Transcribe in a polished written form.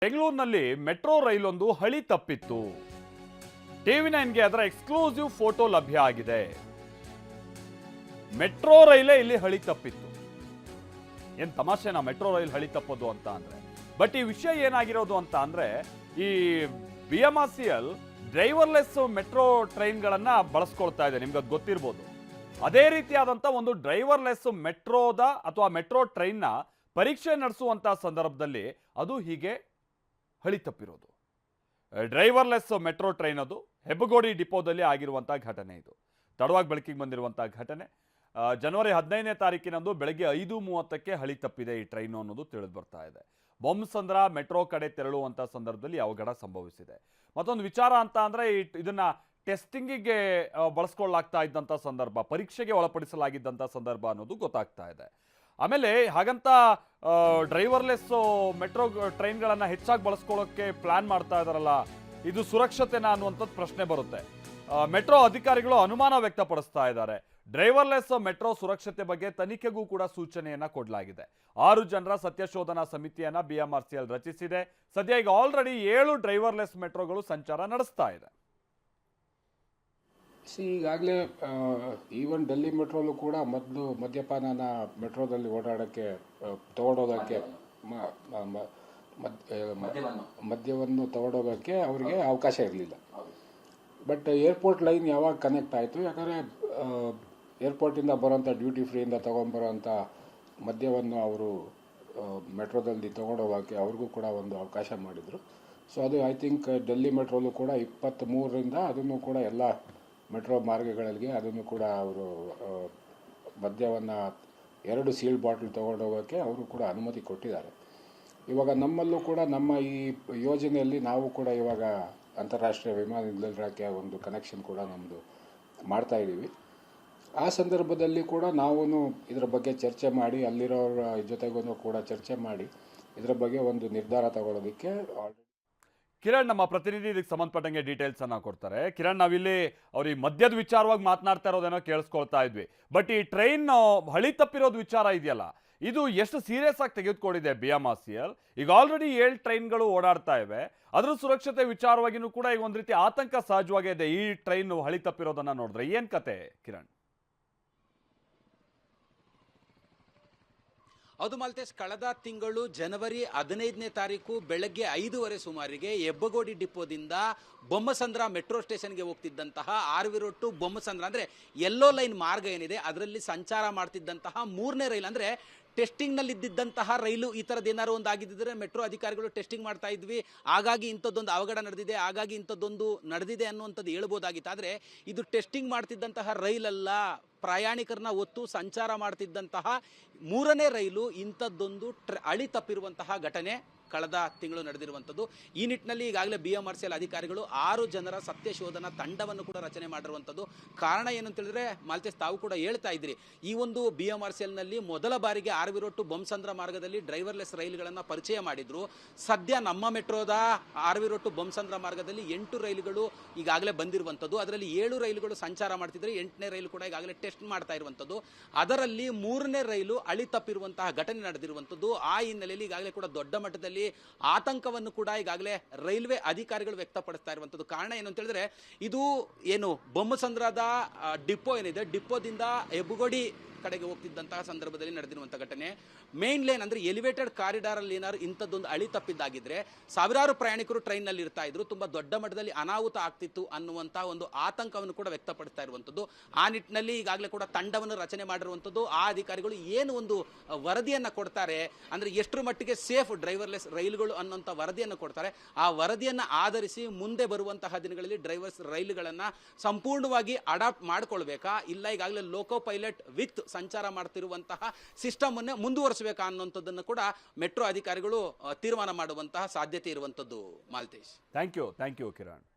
ಬೆಂಗಳೂರಿನಲ್ಲಿ ಮೆಟ್ರೋ ರೈಲೊಂದು ಹಳಿ ತಪ್ಪಿತ್ತು. ಟಿವಿ9ಗೆ ಅದರ ಎಕ್ಸ್ಕ್ಲೂಸಿವ್ ಫೋಟೋ ಲಭ್ಯ ಆಗಿದೆ. ಮೆಟ್ರೋ ರೈಲೇ ಇಲ್ಲಿ ಹಳಿ ತಪ್ಪಿತ್ತು. ಏನ್ ತಮಾಷೆನಾ ಮೆಟ್ರೋ ರೈಲ್ ಹಳಿ ತಪ್ಪೋದು ಅಂತ ಅಂದ್ರೆ. ಬಟ್ ಈ ವಿಷಯ ಏನಾಗಿರೋದು ಅಂತ ಅಂದ್ರೆ, ಈ BMRCL ಡ್ರೈವರ್ಲೆಸ್ ಮೆಟ್ರೋ ಟ್ರೈನ್ಗಳನ್ನ ಬಳಸ್ಕೊಳ್ತಾ ಇದೆ. ನಿಮ್ಗೆ ಅದು ಗೊತ್ತಿರ್ಬೋದು. ಅದೇ ರೀತಿಯಾದಂಥ ಒಂದು ಡ್ರೈವರ್ಲೆಸ್ ಮೆಟ್ರೋದ ಅಥವಾ ಮೆಟ್ರೋ ಟ್ರೈನ್ನ ಪರೀಕ್ಷೆ ನಡೆಸುವಂಥ ಸಂದರ್ಭದಲ್ಲಿ ಅದು ಹೀಗೆ ಹಳಿ ತಪ್ಪಿರೋದು. ಡ್ರೈವರ್ಲೆಸ್ ಮೆಟ್ರೋ ಟ್ರೈನ್ ಅದು ಹೆಬ್ಬಗೋಡಿ ಡಿಪೋದಲ್ಲಿ ಆಗಿರುವಂಥ ಘಟನೆ. ಇದು ತಡವಾಗಿ ಬೆಳಕಿಗೆ ಬಂದಿರುವಂಥ ಘಟನೆ. ಜನವರಿ 15ನೇ ತಾರೀಕಿನಂದು ಬೆಳಗ್ಗೆ 5:30ಕ್ಕೆ ಹಳಿ ತಪ್ಪಿದೆ ಈ ಟ್ರೈನು ಅನ್ನೋದು ತಿಳಿದು ಬರ್ತಾ ಇದೆ. ಬೊಮ್ಮಸಂದ್ರ ಮೆಟ್ರೋ ಕಡೆ ತೆರಳುವಂಥ ಸಂದರ್ಭದಲ್ಲಿ ಅವಘಡ ಸಂಭವಿಸಿದೆ. ಮತ್ತೊಂದು ವಿಚಾರ ಅಂತ ಅಂದರೆ, ಇದನ್ನ ಟೆಸ್ಟಿಂಗಿಗೆ ಬಳಸ್ಕೊಳ್ಳಾಗ್ತಾ ಇದ್ದಂಥ ಸಂದರ್ಭ, ಪರೀಕ್ಷೆಗೆ ಒಳಪಡಿಸಲಾಗಿದ್ದಂಥ ಸಂದರ್ಭ ಅನ್ನೋದು ಗೊತ್ತಾಗ್ತಾ ಇದೆ. ಆಮೇಲೆ ಹಾಗಂತ ಡ್ರೈವರ್ಲೆಸ್ ಮೆಟ್ರೋ ಟ್ರೈನ್ಗಳನ್ನು ಹೆಚ್ಚಾಗಿ ಬಳಸ್ಕೊಳ್ಳೋಕ್ಕೆ ಪ್ಲಾನ್ ಮಾಡ್ತಾ ಇದ್ದಾರಲ್ಲ, ಇದು ಸುರಕ್ಷತೆನಾ ಅನ್ನುವಂಥದ್ದು ಪ್ರಶ್ನೆ ಬರುತ್ತೆ. ಮೆಟ್ರೋ ಅಧಿಕಾರಿಗಳು ಅನುಮಾನ ವ್ಯಕ್ತಪಡಿಸ್ತಾ ಇದ್ದಾರೆ. ಡ್ರೈವರ್ಲೆಸ್ ಮೆಟ್ರೋ ಸುರಕ್ಷತೆ ಬಗ್ಗೆ ತನಿಖೆಗೂ ಕೂಡ ಸೂಚನೆಯನ್ನ ಕೊಡಲಾಗಿದೆ. 6 ಜನರ ಸತ್ಯಶೋಧನಾ ಸಮಿತಿಯನ್ನ BMRCL ರಚಿಸಿದೆ. ಸದ್ಯ ಈಗ ಆಲ್ರೆಡಿ 7 ಡ್ರೈವರ್ಲೆಸ್ ಮೆಟ್ರೋಗಳು ಸಂಚಾರ ನಡೆಸ್ತಾ ಇದೆ. ಈಗಾಗಲೇ ಈವನ್ ಡೆಲ್ಲಿ ಮೆಟ್ರೋಲು ಕೂಡ ಮೊದಲು ಮದ್ಯಪಾನನ ಮೆಟ್ರೋದಲ್ಲಿ ಓಡಾಡೋಕ್ಕೆ ತಗೊಂಡೋಗೋಕ್ಕೆ ಮದ್ಯವನ್ನು ತಗೊಂಡೋಗೋಕ್ಕೆ ಅವರಿಗೆ ಅವಕಾಶ ಇರಲಿಲ್ಲ. ಬಟ್ ಏರ್ಪೋರ್ಟ್ ಲೈನ್ ಯಾವಾಗ ಕನೆಕ್ಟ್ ಆಯಿತು, ಯಾಕಂದರೆ ಏರ್ಪೋರ್ಟಿಂದ ಬರೋಂಥ ಡ್ಯೂಟಿ ಫ್ರೀಯಿಂದ ತೊಗೊಂಬರೋಂಥ ಮದ್ಯವನ್ನು ಅವರು ಮೆಟ್ರೋದಲ್ಲಿ ತೊಗೊಂಡೋಗೋಕ್ಕೆ ಅವ್ರಿಗೂ ಕೂಡ ಒಂದು ಅವಕಾಶ ಮಾಡಿದರು. ಸೊ ಅದು ಐ ಥಿಂಕ್ ಡೆಲ್ಲಿ ಮೆಟ್ರೋಲು ಕೂಡ 23ರಿಂದ ಅದನ್ನು ಕೂಡ ಎಲ್ಲ ಮೆಟ್ರೋ ಮಾರ್ಗಗಳಿಗೆ ಅದನ್ನು ಕೂಡ ಅವರು ಮದ್ಯವನ್ನು 2 ಸೀಲ್ಡ್ ಬಾಟ್ಲ್ ತೊಗೊಂಡೋಗೋಕ್ಕೆ ಅವರು ಕೂಡ ಅನುಮತಿ ಕೊಟ್ಟಿದ್ದಾರೆ. ಇವಾಗ ನಮ್ಮಲ್ಲೂ ಕೂಡ ನಮ್ಮ ಈ ಯೋಜನೆಯಲ್ಲಿ ನಾವು ಕೂಡ ಇವಾಗ ಅಂತಾರಾಷ್ಟ್ರೀಯ ವಿಮಾನ ನಿಲ್ದಾಣಕ್ಕೆ ಒಂದು ಕನೆಕ್ಷನ್ ಕೂಡ ನಮ್ಮದು ಮಾಡ್ತಾಯಿದ್ದೀವಿ. ಆ ಸಂದರ್ಭದಲ್ಲಿ ಕೂಡ ನಾವು ಇದರ ಬಗ್ಗೆ ಚರ್ಚೆ ಮಾಡಿ, ಅಲ್ಲಿರೋರ ಜೊತೆಗೂ ಕೂಡ ಚರ್ಚೆ ಮಾಡಿ ಇದರ ಬಗ್ಗೆ ಒಂದು ನಿರ್ಧಾರ ತಗೊಳ್ಳೋದಕ್ಕೆ ಕಿರಣ್ ನಮ್ಮ ಪ್ರತಿನಿಧಿ ಇದಕ್ಕೆ ಸಂಬಂಧಪಟ್ಟಂಗೆ ಡೀಟೇಲ್ಸ್ ಅನ್ನ ಕೊಡ್ತಾರೆ. ಕಿರಣ್, ನಾವಿಲ್ಲಿ ಅವ್ರು ಈ ಮದ್ಯದ ವಿಚಾರವಾಗಿ ಮಾತನಾಡ್ತಾ ಇರೋದೇನೋ ಕೇಳಿಸ್ಕೊಳ್ತಾ ಇದ್ವಿ. ಬಟ್ ಈ ಟ್ರೈನ್ ಹಳಿ ತಪ್ಪಿರೋದು ವಿಚಾರ ಇದೆಯಲ್ಲ, ಇದು ಎಷ್ಟು ಸೀರಿಯಸ್ ಆಗಿ ತೆಗೆದುಕೊಂಡಿದೆ BMRCL? ಈಗ ಆಲ್ರೆಡಿ 7 ಟ್ರೈನ್ಗಳು ಓಡಾಡ್ತಾ ಇವೆ. ಅದ್ರ ಸುರಕ್ಷತೆ ವಿಚಾರವಾಗಿನೂ ಕೂಡ ಈಗ ಒಂದು ರೀತಿ ಆತಂಕ ಸಹಜವಾಗಿದೆ. ಈ ಟ್ರೈನ್ ಹಳಿ ತಪ್ಪಿರೋದನ್ನ ನೋಡಿದ್ರೆ ಏನ್ ಕತೆ ಕಿರಣ್? ಹೌದು ಮಾಲ್ತೇಶ್, ಕಳೆದ ತಿಂಗಳು ಜನವರಿ 15ನೇ ತಾರೀಕು ಬೆಳಗ್ಗೆ 5:30 ಸುಮಾರಿಗೆ ಹೆಬ್ಬಗೋಡಿ ಡಿಪೋದಿಂದ ಬೊಮ್ಮಸಂದ್ರ ಮೆಟ್ರೋ ಸ್ಟೇಷನ್ಗೆ ಹೋಗ್ತಿದ್ದಂತಹ RV Road ಬೊಮ್ಮಸಂದ್ರ ಅಂದರೆ ಯೆಲ್ಲೋ ಲೈನ್ ಮಾರ್ಗ ಏನಿದೆ ಅದರಲ್ಲಿ ಸಂಚಾರ ಮಾಡ್ತಿದ್ದಂತಹ 3ನೇ ರೈಲ್, ಅಂದರೆ ಟೆಸ್ಟಿಂಗ್ನಲ್ಲಿ ಇದ್ದಿದ್ದಂತಹ ರೈಲು ಈ ಥರದ್ದು ಏನಾರು ಒಂದು ಆಗಿದ್ದರೆ ಮೆಟ್ರೋ ಅಧಿಕಾರಿಗಳು ಟೆಸ್ಟಿಂಗ್ ಮಾಡ್ತಾ ಇದ್ವಿ, ಹಾಗಾಗಿ ಇಂಥದ್ದೊಂದು ಅವಘಡ ನಡೆದಿದೆ, ಹಾಗಾಗಿ ಇಂಥದ್ದೊಂದು ನಡೆದಿದೆ ಅನ್ನುವಂಥದ್ದು ಹೇಳ್ಬೋದಾಗಿತ್ತು. ಆದರೆ ಇದು ಟೆಸ್ಟಿಂಗ್ ಮಾಡ್ತಿದ್ದಂತಹ ರೈಲಲ್ಲ, ಪ್ರಯಾಣಿಕರನ್ನ ಹೊತ್ತು ಸಂಚಾರ ಮಾಡ್ತಿದ್ದಂತಹ 3ನೇ ರೈಲು ಇಂಥದ್ದೊಂದು ಹಳಿ ತಪ್ಪಿರುವಂತಹ ಘಟನೆ ಕಳೆದ ತಿಂಗಳು ನಡೆದಿರುವಂಥದ್ದು. ಈ ನಿಟ್ಟಿನಲ್ಲಿ ಈಗಾಗಲೇ BMRCL ಅಧಿಕಾರಿಗಳು 6 ಜನರ ಸತ್ಯಶೋಧನಾ ತಂಡವನ್ನು ಕೂಡ ರಚನೆ ಮಾಡಿರುವಂಥದ್ದು. ಕಾರಣ ಏನಂತ ಹೇಳಿದ್ರೆ, ಮಾಲ್ತೇಶ್ ತಾವು ಕೂಡ ಹೇಳ್ತಾ ಇದ್ರಿ, ಈ ಒಂದು BMRCLನಲ್ಲಿ ಮೊದಲ ಬಾರಿಗೆ RV Road ಬೊಮ್ಮಸಂದ್ರ ಮಾರ್ಗದಲ್ಲಿ ಡ್ರೈವರ್ಲೆಸ್ ರೈಲುಗಳನ್ನು ಪರಿಚಯ ಮಾಡಿದ್ರು. ಸದ್ಯ ನಮ್ಮ ಮೆಟ್ರೋದ RV Road ಬೊಮ್ಮಸಂದ್ರ ಮಾರ್ಗದಲ್ಲಿ 8 ರೈಲುಗಳು ಈಗಾಗಲೇ ಬಂದಿರುವಂಥದ್ದು. ಅದರಲ್ಲಿ 7 ರೈಲುಗಳು ಸಂಚಾರ ಮಾಡ್ತಿದ್ರೆ, 8ನೇ ರೈಲು ಕೂಡ ಈಗಾಗಲೇ ಟೆಸ್ಟ್ ಮಾಡ್ತಾ ಇರುವಂಥದ್ದು. ಅದರಲ್ಲಿ 3ನೇ ರೈಲು ಹಳಿ ತಪ್ಪಿರುವಂತಹ ಘಟನೆ ನಡೆದಿರುವಂಥದ್ದು. ಆ ಹಿನ್ನೆಲೆಯಲ್ಲಿ ಈಗಾಗಲೇ ಕೂಡ ದೊಡ್ಡ ಮಟ್ಟದಲ್ಲಿ ಆತಂಕವನ್ನು ಕೂಡ ಈಗಾಗಲೇ ರೈಲ್ವೆ ಅಧಿಕಾರಿಗಳು ವ್ಯಕ್ತಪಡಿಸ್ತಾ ಇರುವಂಥದ್ದು. ಕಾರಣ ಏನು ಅಂತ ಹೇಳಿದ್ರೆ, ಇದು ಏನು ಬೊಮ್ಮಸಂದ್ರದ ಡಿಪೋ ಏನಿದೆ, ಡಿಪೋದಿಂದ ಹೆಬ್ಬಗೋಡಿ ಕಡೆಗೆ ಹೋಗ್ತಿದ್ದಂತಹ ಸಂದರ್ಭದಲ್ಲಿ ನಡೆದಿರುವಂಥ ಘಟನೆ. ಮೇನ್ ಲೈನ್ ಅಂದರೆ ಎಲಿವೇಟೆಡ್ ಕಾರಿಡಾರ್ ಅಲ್ಲಿ ಏನಾದ್ರು ಇಂಥದ್ದೊಂದು ಹಳಿ ತಪ್ಪಿದ್ದಾಗಿದ್ರೆ ಸಾವಿರಾರು ಪ್ರಯಾಣಿಕರು ಟ್ರೈನ್ನಲ್ಲಿ ಇರ್ತಾ ಇದ್ರು, ತುಂಬ ದೊಡ್ಡ ಮಟ್ಟದಲ್ಲಿ ಅನಾಹುತ ಆಗ್ತಿತ್ತು ಅನ್ನುವಂಥ ಒಂದು ಆತಂಕವನ್ನು ಕೂಡ ವ್ಯಕ್ತಪಡಿಸ್ತಾ ಇರುವಂಥದ್ದು. ಆ ನಿಟ್ಟಿನಲ್ಲಿ ಈಗಾಗಲೇ ಕೂಡ ತಂಡವನ್ನು ರಚನೆ ಮಾಡಿರುವಂಥದ್ದು. ಆ ಅಧಿಕಾರಿಗಳು ಏನು ಒಂದು ವರದಿಯನ್ನು ಕೊಡ್ತಾರೆ ಅಂದರೆ ಎಷ್ಟರ ಮಟ್ಟಿಗೆ ಸೇಫ್ ಡ್ರೈವರ್ಲೆಸ್ ರೈಲುಗಳು ಅನ್ನೋಂಥ ವರದಿಯನ್ನು ಕೊಡ್ತಾರೆ. ಆ ವರದಿಯನ್ನು ಆಧರಿಸಿ ಮುಂದೆ ಬರುವಂತಹ ದಿನಗಳಲ್ಲಿ ಡ್ರೈವರ್ಸ್ ರೈಲುಗಳನ್ನು ಸಂಪೂರ್ಣವಾಗಿ ಅಡಾಪ್ಟ್ ಮಾಡ್ಕೊಳ್ಬೇಕಾ, ಇಲ್ಲ ಈಗಾಗಲೇ ಲೋಕೋ ಪೈಲಟ್ ವಿತ್ ಸಂಚಾರ ಮಾಡ್ತಿರುವಂತಹ ಸಿಸ್ಟಮ್ ಅನ್ನೇ ಮುಂದುವರಿಸಬೇಕಾ ಅನ್ನುವಂಥದ್ದನ್ನು ಕೂಡ ಮೆಟ್ರೋ ಅಧಿಕಾರಿಗಳು ತೀರ್ಮಾನ ಮಾಡುವಂತಹ ಸಾಧ್ಯತೆ ಇರುವಂಥದ್ದು. Maltesh, thank you Kiran.